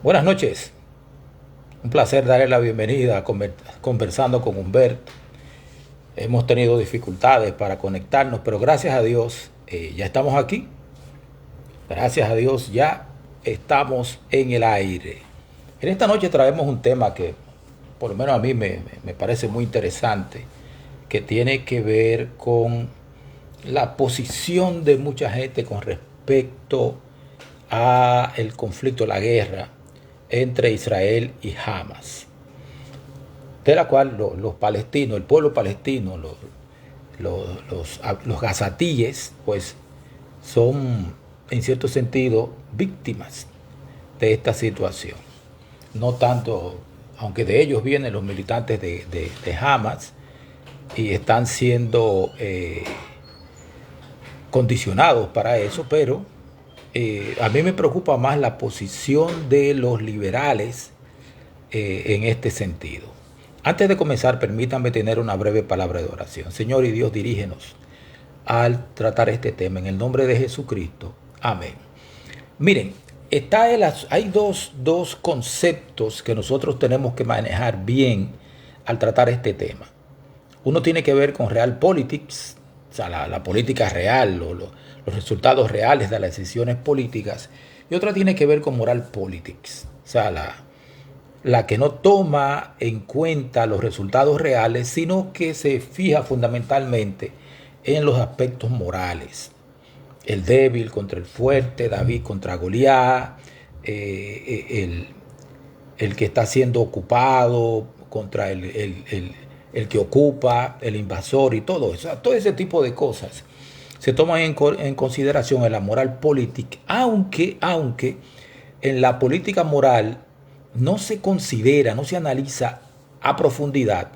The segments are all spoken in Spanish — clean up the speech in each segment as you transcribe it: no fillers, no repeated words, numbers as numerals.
Buenas noches, un placer darle la bienvenida a conversando con Humberto. Hemos tenido dificultades para conectarnos, pero gracias a Dios ya estamos aquí. Gracias a Dios ya estamos en el aire. En esta noche traemos un tema que por lo menos a mí me parece muy interesante, que tiene que ver con la posición de mucha gente con respecto a el conflicto, la guerra entre Israel y Hamas, de la cual los palestinos, el pueblo palestino, los gazatíes, pues son en cierto sentido víctimas de esta situación. No tanto, aunque de ellos vienen los militantes de Hamas y están siendo condicionados para eso, pero a mí me preocupa más la posición de los liberales en este sentido. Antes de comenzar, permítanme tener una breve palabra de oración. Señor y Dios, dirígenos al tratar este tema en el nombre de Jesucristo. Amén. Miren, hay dos conceptos que nosotros tenemos que manejar bien al tratar este tema. Uno tiene que ver con realpolitics, o sea, la política real, los resultados reales de las decisiones políticas, y otra tiene que ver con moral politics, o sea, la que no toma en cuenta los resultados reales, sino que se fija fundamentalmente en los aspectos morales. El débil contra el fuerte, David contra Goliat, el que está siendo ocupado contra el que ocupa, el invasor y todo eso. Todo ese tipo de cosas se toman en consideración en la moral política, aunque en la política moral no se considera, no se analiza a profundidad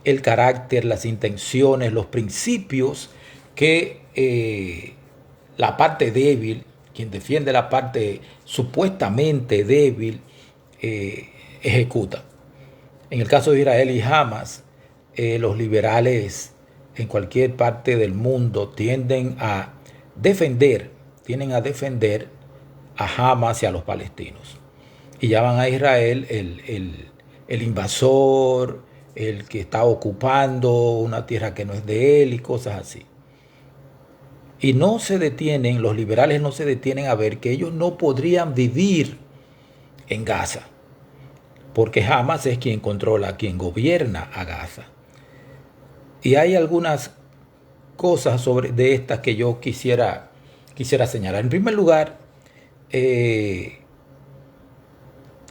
el carácter, las intenciones, los principios que la parte débil, quien defiende la parte supuestamente débil, ejecuta. En el caso de Israel y Hamas, los liberales en cualquier parte del mundo tienden a defender a Hamas y a los palestinos. Y llaman a Israel el invasor, el que está ocupando una tierra que no es de él y cosas así. Y no se detienen, los liberales no se detienen a ver que ellos no podrían vivir en Gaza, porque Hamas es quien controla, quien gobierna a Gaza. Y hay algunas cosas de estas que yo quisiera señalar. En primer lugar,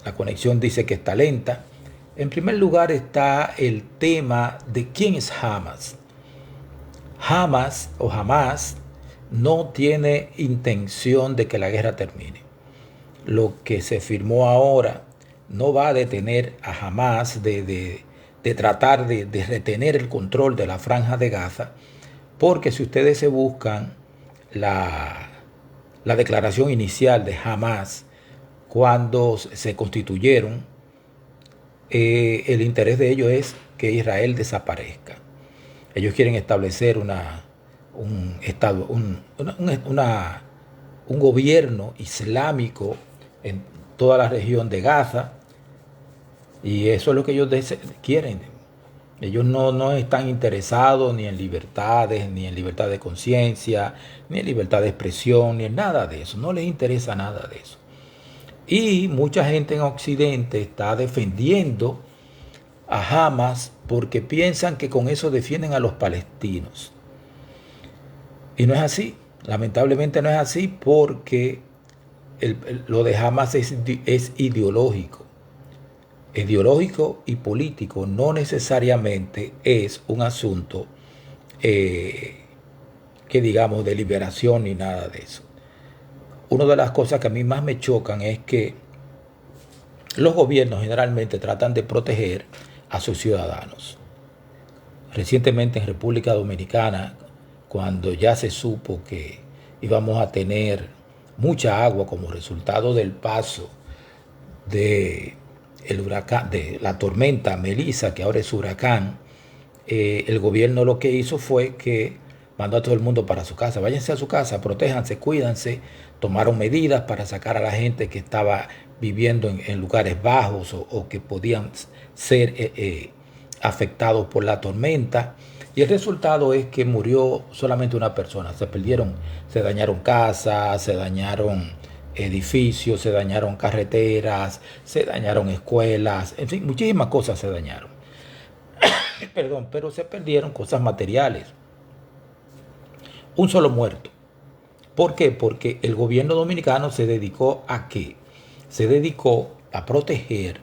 la conexión dice que está lenta. En primer lugar está el tema de quién es Hamas. Hamas no tiene intención de que la guerra termine. Lo que se firmó ahora no va a detener a Hamas de tratar de retener el control de la franja de Gaza, porque si ustedes se buscan la declaración inicial de Hamas cuando se constituyeron, el interés de ellos es que Israel desaparezca. Ellos quieren establecer un gobierno islámico en toda la región de Gaza, y eso es lo que ellos quieren. Ellos no están interesados ni en libertades, ni en libertad de conciencia, ni en libertad de expresión, ni en nada de eso. No les interesa nada de eso. Y mucha gente en Occidente está defendiendo a Hamas porque piensan que con eso defienden a los palestinos. Y no es así. Lamentablemente no es así, porque lo de Hamas es ideológico. Ideológico y político, no necesariamente es un asunto que digamos de liberación ni nada de eso. Una de las cosas que a mí más me chocan es que los gobiernos generalmente tratan de proteger a sus ciudadanos. Recientemente en República Dominicana, cuando ya se supo que íbamos a tener mucha agua como resultado del paso de el huracán, de la tormenta Melissa, que ahora es huracán, el gobierno lo que hizo fue que mandó a todo el mundo para su casa. Váyanse a su casa, protéjanse, cuídense. Tomaron medidas para sacar a la gente que estaba viviendo en lugares bajos o que podían ser afectados por la tormenta. Y el resultado es que murió solamente una persona. Se dañaron casas, se dañaron edificios, se dañaron carreteras, se dañaron escuelas, en fin, muchísimas cosas se dañaron. Perdón, pero se perdieron cosas materiales. Un solo muerto. ¿Por qué? Porque el gobierno dominicano se dedicó a qué? Se dedicó a proteger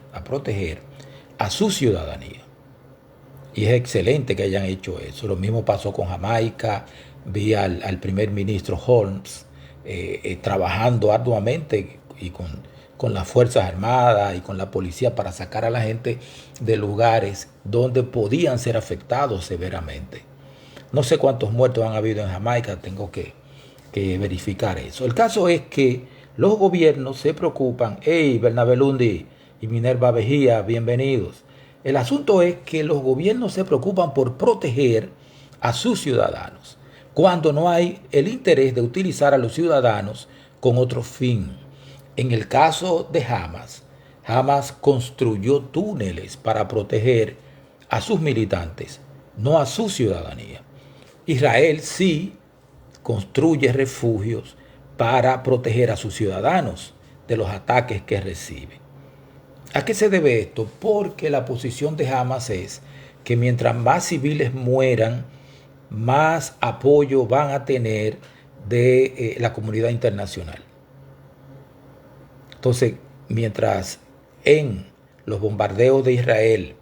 a su ciudadanía. Y es excelente que hayan hecho eso. Lo mismo pasó con Jamaica. Vi al primer ministro Holmes trabajando arduamente y con las Fuerzas Armadas y con la policía para sacar a la gente de lugares donde podían ser afectados severamente. No sé cuántos muertos han habido en Jamaica, tengo que verificar eso. El caso es que los gobiernos se preocupan. Hey, Bernabé Lundi y Minerva Vejía, bienvenidos. El asunto es que los gobiernos se preocupan por proteger a sus ciudadanos, cuando no hay el interés de utilizar a los ciudadanos con otro fin. En el caso de Hamas, Hamas construyó túneles para proteger a sus militantes, no a su ciudadanía. Israel sí construye refugios para proteger a sus ciudadanos de los ataques que reciben. ¿A qué se debe esto? Porque la posición de Hamas es que mientras más civiles mueran, más apoyo van a tener de la comunidad internacional. Entonces, mientras en los bombardeos de Israel,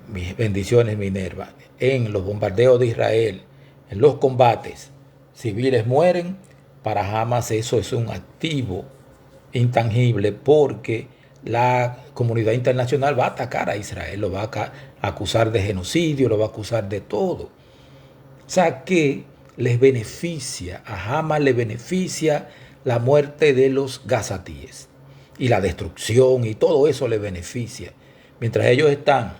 mis bendiciones Minerva, en los bombardeos de Israel, en los combates, civiles mueren, para Hamas eso es un activo intangible porque la comunidad internacional va a atacar a Israel, lo va a acusar de genocidio, lo va a acusar de todo. O sea que les beneficia, a Hamas le beneficia la muerte de los gazatíes y la destrucción y todo eso le beneficia. Mientras ellos están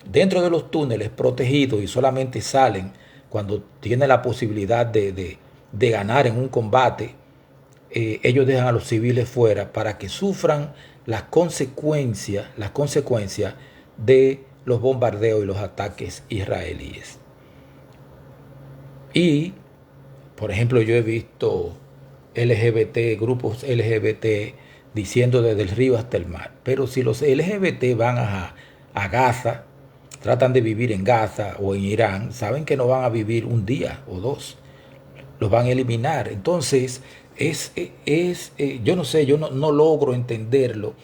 dentro de los túneles protegidos y solamente salen cuando tienen la posibilidad de ganar en un combate, ellos dejan a los civiles fuera para que sufran las consecuencias de los bombardeos y los ataques israelíes. Y, por ejemplo, yo he visto grupos LGBT diciendo desde el río hasta el mar. Pero si los LGBT van a Gaza, tratan de vivir en Gaza o en Irán, saben que no van a vivir un día o dos, los van a eliminar. Entonces, yo no sé, yo no logro entenderlo,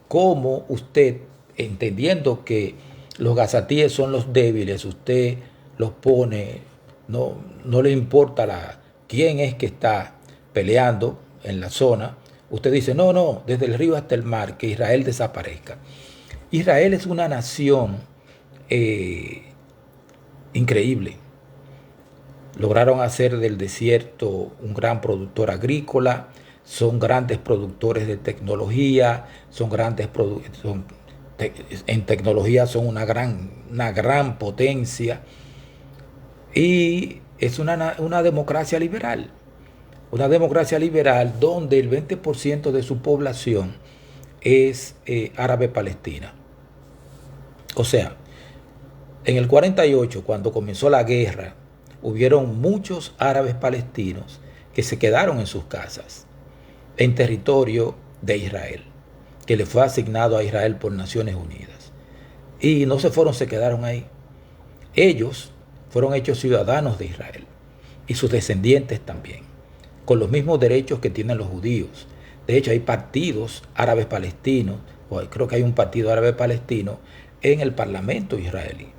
cómo usted, entendiendo que los gazatíes son los débiles, usted los pone, no le importa quién es que está peleando en la zona, usted dice, no, desde el río hasta el mar, que Israel desaparezca. Israel es una nación increíble. Lograron hacer del desierto un gran productor agrícola, son grandes productores de tecnología, en tecnología son una gran potencia y es una democracia liberal. Una democracia liberal donde el 20% de su población es árabe palestina. O sea, en el 48, cuando comenzó la guerra, hubieron muchos árabes palestinos que se quedaron en sus casas, en territorio de Israel, que le fue asignado a Israel por Naciones Unidas. Y no se fueron, se quedaron ahí. Ellos fueron hechos ciudadanos de Israel y sus descendientes también, con los mismos derechos que tienen los judíos. De hecho, hay partidos árabes palestinos, o creo que hay un partido árabe palestino en el parlamento israelí.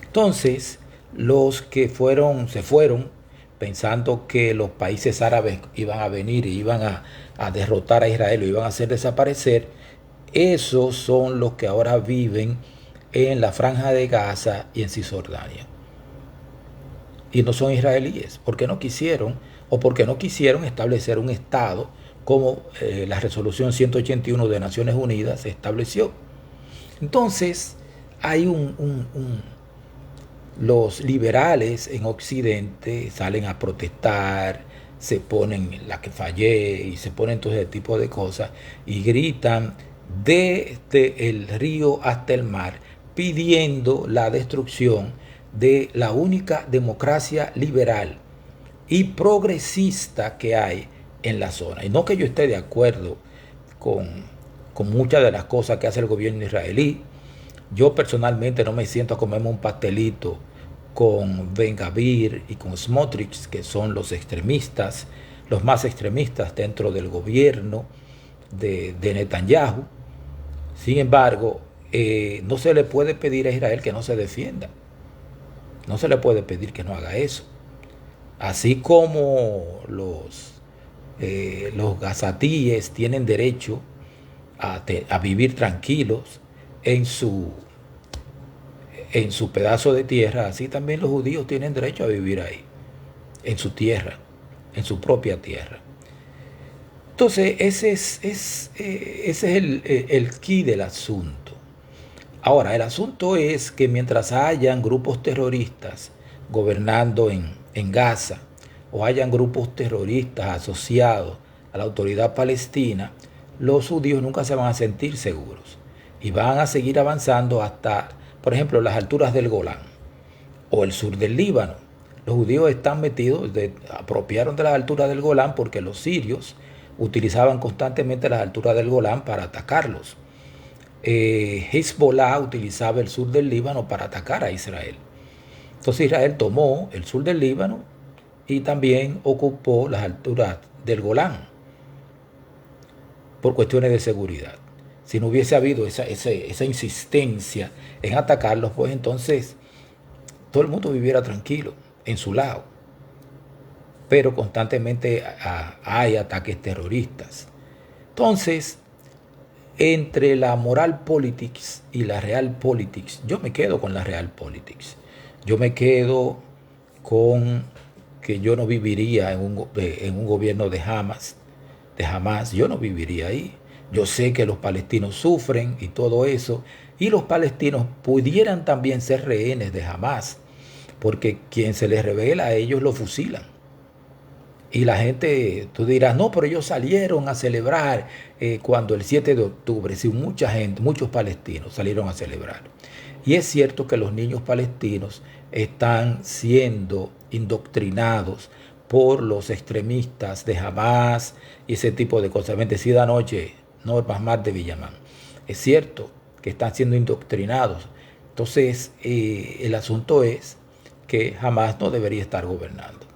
Entonces, los que se fueron pensando que los países árabes iban a venir y iban a derrotar a Israel, lo iban a hacer desaparecer, esos son los que ahora viven en la Franja de Gaza y en Cisjordania. Y no son israelíes, porque no quisieron, o porque no quisieron establecer un Estado como la resolución 181 de Naciones Unidas estableció. Entonces, hay los liberales en Occidente salen a protestar se ponen la que fallé y se ponen todo ese tipo de cosas y gritan desde el río hasta el mar pidiendo la destrucción de la única democracia liberal y progresista que hay en la zona. Y no que yo esté de acuerdo con, con muchas de las cosas que hace el gobierno israelí. Yo personalmente no me siento a comerme un pastelito con Ben Gvir y con Smotrich, que son los extremistas, los más extremistas dentro del gobierno de Netanyahu. Sin embargo, no se le puede pedir a Israel que no se defienda. No se le puede pedir que no haga eso. Así como los gazatíes tienen derecho a vivir tranquilos en en su pedazo de tierra, así también los judíos tienen derecho a vivir ahí, en su tierra, en su propia tierra. Entonces, ese es el key del asunto. Ahora, el asunto es que mientras hayan grupos terroristas gobernando en Gaza o hayan grupos terroristas asociados a la autoridad palestina, los judíos nunca se van a sentir seguros y van a seguir avanzando hasta, por ejemplo, las alturas del Golán o el sur del Líbano. Los judíos están metidos, apropiaron de las alturas del Golán porque los sirios utilizaban constantemente las alturas del Golán para atacarlos. Hezbollah utilizaba el sur del Líbano para atacar a Israel. Entonces Israel tomó el sur del Líbano y también ocupó las alturas del Golán por cuestiones de seguridad. Si no hubiese habido esa insistencia en atacarlos, pues entonces todo el mundo viviera tranquilo en su lado. Pero constantemente hay ataques terroristas. Entonces, entre la moral politics y la real politics, yo me quedo con la real politics. Yo me quedo con que yo no viviría en un gobierno de Hamas, yo no viviría ahí. Yo sé que los palestinos sufren y todo eso, y los palestinos pudieran también ser rehenes de Hamas, porque quien se les revela a ellos lo fusilan. Y la gente, tú dirás, no, pero ellos salieron a celebrar cuando el 7 de octubre, sí, mucha gente, muchos palestinos salieron a celebrar. Y es cierto que los niños palestinos están siendo indoctrinados por los extremistas de Hamas y ese tipo de cosas. Bendecida noche, Norma Mar de Villamán. Es cierto que están siendo indoctrinados. Entonces, el asunto es que Hamas no debería estar gobernando.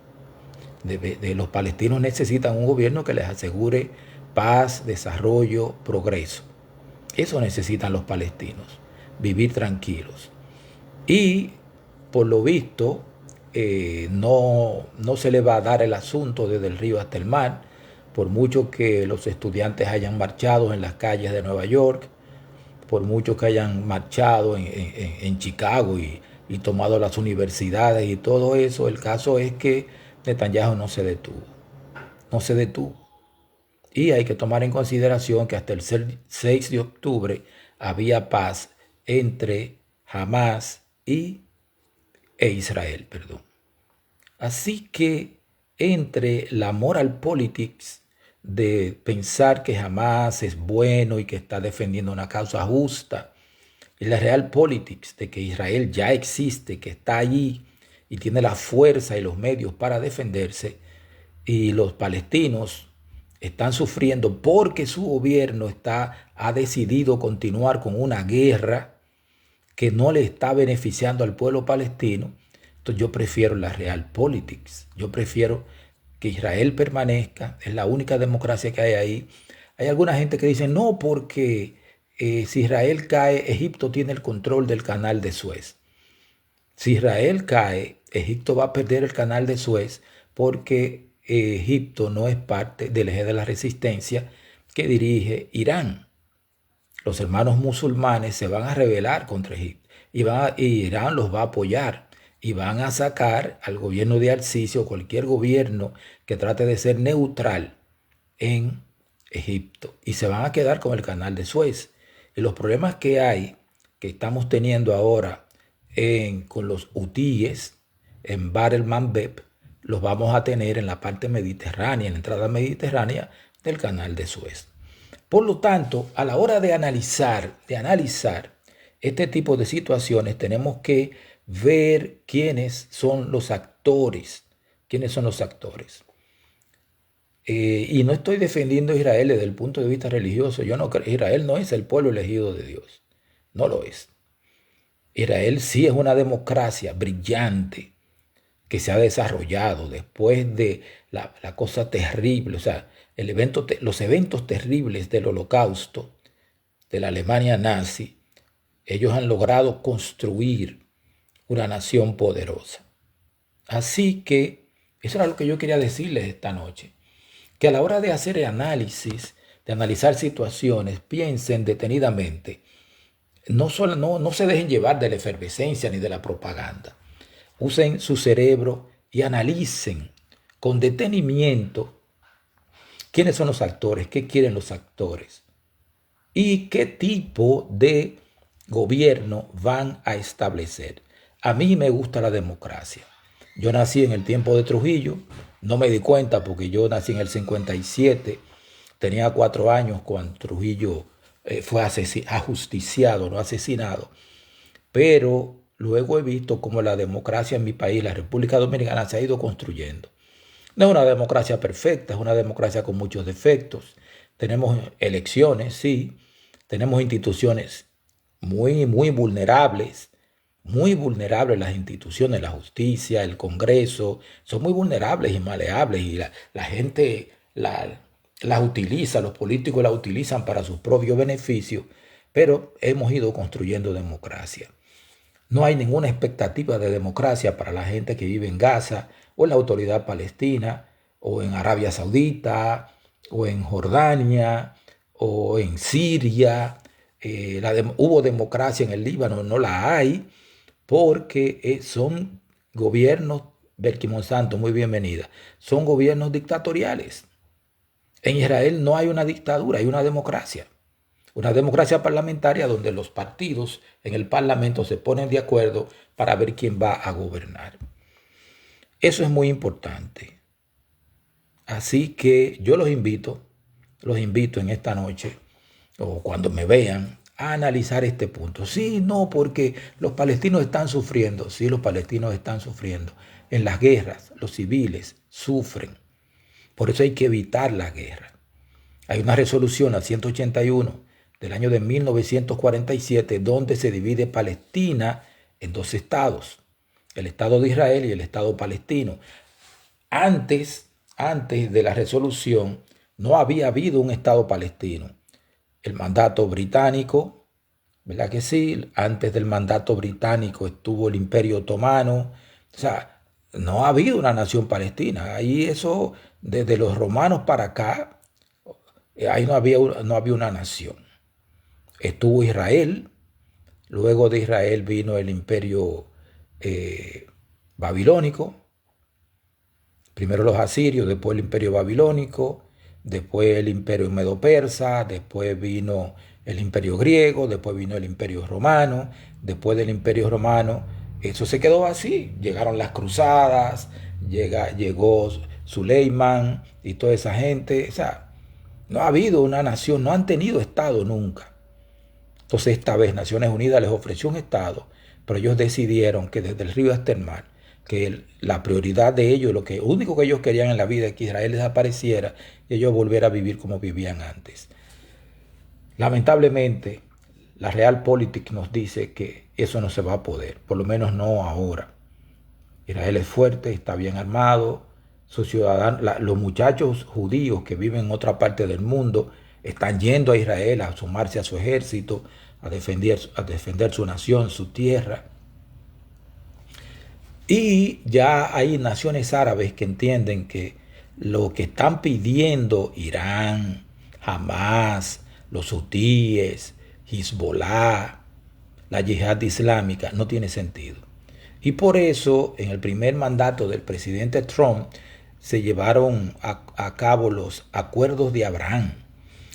Los palestinos necesitan un gobierno que les asegure paz, desarrollo, progreso. Eso necesitan los palestinos, vivir tranquilos. Y por lo visto, no se le va a dar el asunto desde el río hasta el mar, por mucho que los estudiantes hayan marchado en las calles de Nueva York, por mucho que hayan marchado en Chicago y tomado las universidades y todo eso. El caso es que Netanyahu no se detuvo, no se detuvo. Y hay que tomar en consideración que hasta el 6 de octubre había paz entre Hamas e Israel, perdón. Así que entre la moral politics de pensar que Hamas es bueno y que está defendiendo una causa justa, y la real politics de que Israel ya existe, que está allí y tiene la fuerza y los medios para defenderse, y los palestinos están sufriendo porque su gobierno ha decidido continuar con una guerra que no le está beneficiando al pueblo palestino. Entonces yo prefiero la real politics. Yo prefiero que Israel permanezca, es la única democracia que hay ahí. Hay alguna gente que dice, no, porque si Israel cae, Egipto tiene el control del canal de Suez. Si Israel cae, Egipto va a perder el canal de Suez porque Egipto no es parte del eje de la resistencia que dirige Irán. Los hermanos musulmanes se van a rebelar contra Egipto y Irán los va a apoyar y van a sacar al gobierno de Al-Sisi o cualquier gobierno que trate de ser neutral en Egipto y se van a quedar con el canal de Suez. Y los problemas que estamos teniendo ahora con los hutíes en Bab el Mandeb, los vamos a tener en la parte mediterránea, en la entrada mediterránea del canal de Suez. Por lo tanto, a la hora de analizar este tipo de situaciones, tenemos que ver quiénes son los actores. ¿Quiénes son los actores? Y no estoy defendiendo a Israel desde el punto de vista religioso. Yo no creo, Israel no es el pueblo elegido de Dios. No lo es. Israel sí es una democracia brillante que se ha desarrollado después de la cosa terrible, o sea, los eventos terribles del Holocausto, de la Alemania nazi. Ellos han logrado construir una nación poderosa. Así que eso era lo que yo quería decirles esta noche, que a la hora de hacer análisis, de analizar situaciones, piensen detenidamente. No se dejen llevar de la efervescencia ni de la propaganda. Usen su cerebro y analicen con detenimiento quiénes son los actores, qué quieren los actores y qué tipo de gobierno van a establecer. A mí me gusta la democracia. Yo nací en el tiempo de Trujillo, no me di cuenta porque yo nací en el 57, tenía 4 años cuando Trujillo fue ajusticiado, no asesinado. Pero luego he visto cómo la democracia en mi país, la República Dominicana, se ha ido construyendo. No es una democracia perfecta, es una democracia con muchos defectos. Tenemos elecciones, sí. Tenemos instituciones muy vulnerables las instituciones, la justicia, el Congreso, son muy vulnerables y maleables y la gente las utiliza, los políticos las utilizan para sus propios beneficios, pero hemos ido construyendo democracia. No hay ninguna expectativa de democracia para la gente que vive en Gaza o en la autoridad palestina o en Arabia Saudita o en Jordania o en Siria. Hubo democracia en el Líbano, no la hay porque son gobiernos, Belki Monsanto, muy bienvenida, son gobiernos dictatoriales. En Israel no hay una dictadura, hay una democracia. Una democracia parlamentaria donde los partidos en el parlamento se ponen de acuerdo para ver quién va a gobernar. Eso es muy importante. Así que yo los invito en esta noche o cuando me vean a analizar este punto. Sí, no, porque los palestinos están sufriendo. Sí, los palestinos están sufriendo. En las guerras, los civiles sufren. Por eso hay que evitar la guerra. Hay una resolución, la 181, del año de 1947, donde se divide Palestina en 2 estados, el Estado de Israel y el Estado palestino. Antes de la resolución, no había habido un Estado palestino. El mandato británico, ¿verdad que sí? Antes del mandato británico estuvo el Imperio Otomano. O sea, no ha habido una nación palestina. Ahí eso, desde los romanos para acá, ahí no había una nación. Estuvo Israel, luego de Israel vino el imperio babilónico, primero los asirios, después el imperio babilónico, después el imperio medo-persa, después vino el imperio griego, después vino el imperio romano, después del imperio romano, eso se quedó así, llegaron las cruzadas, llegó Suleimán y toda esa gente, o sea, no ha habido una nación, no han tenido Estado nunca. Entonces esta vez Naciones Unidas les ofreció un Estado, pero ellos decidieron que desde el río hasta el mar, que la prioridad de ellos, lo único que ellos querían en la vida es que Israel desapareciera y ellos volver a vivir como vivían antes. Lamentablemente, la Realpolitik nos dice que eso no se va a poder, por lo menos no ahora. Israel es fuerte, está bien armado, sus ciudadanos, los muchachos judíos que viven en otra parte del mundo están yendo a Israel a sumarse a su ejército, a defender su nación, su tierra. Y ya hay naciones árabes que entienden que lo que están pidiendo Irán, Hamas, los hutíes, Hezbollah, la yihad islámica, no tiene sentido. Y por eso, en el primer mandato del presidente Trump, se llevaron a cabo los acuerdos de Abraham.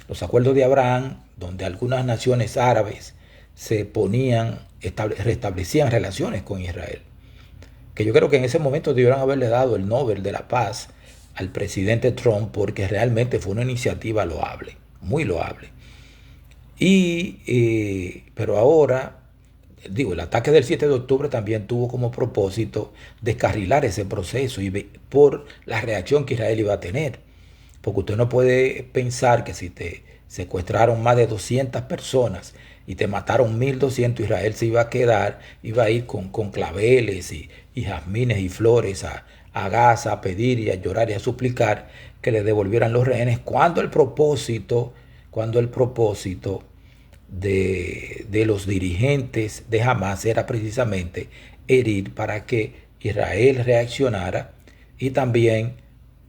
Los acuerdos de Abraham, donde algunas naciones árabes restablecían relaciones con Israel. que yo creo que en ese momento debieron haberle dado el Nobel de la Paz al presidente Trump, porque realmente fue una iniciativa loable, muy loable. Pero ahora, digo, el ataque del 7 de octubre también tuvo como propósito descarrilar ese proceso por la reacción que Israel iba a tener. Porque usted no puede pensar que si te secuestraron más de 200 personas y te mataron 1.200, Israel se iba a quedar, iba a ir con claveles y jazmines y flores a Gaza a pedir y a llorar y a suplicar que le devolvieran los rehenes, cuando el propósito de los dirigentes de Hamas era precisamente herir para que Israel reaccionara y también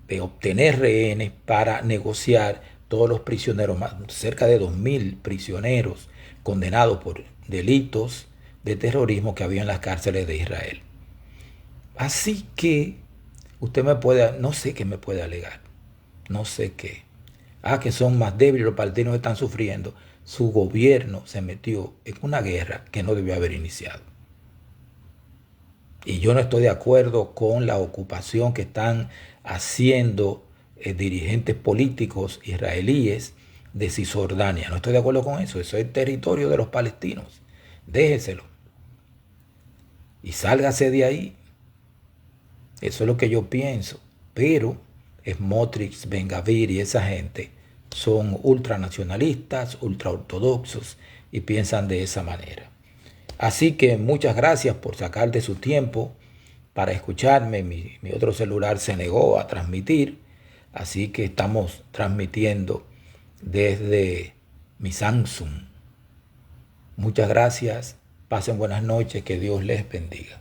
de obtener rehenes para negociar todos los prisioneros, cerca de 2.000 prisioneros condenados por delitos de terrorismo que había en las cárceles de Israel. Así que usted me puede, no sé qué me puede alegar, no sé qué. Que son más débiles, los palestinos están sufriendo. Su gobierno se metió en una guerra que no debió haber iniciado. Y yo no estoy de acuerdo con la ocupación que están haciendo dirigentes políticos israelíes de Cisjordania. No estoy de acuerdo con eso. Eso es territorio de los palestinos. Déjeselo. Y sálgase de ahí. Eso es lo que yo pienso. Pero Smotrich, Ben Gvir y esa gente son ultranacionalistas, ultraortodoxos y piensan de esa manera. Así que muchas gracias por sacar de su tiempo para escucharme. Mi otro celular se negó a transmitir, así que estamos transmitiendo desde mi Samsung. Muchas gracias, pasen buenas noches, que Dios les bendiga.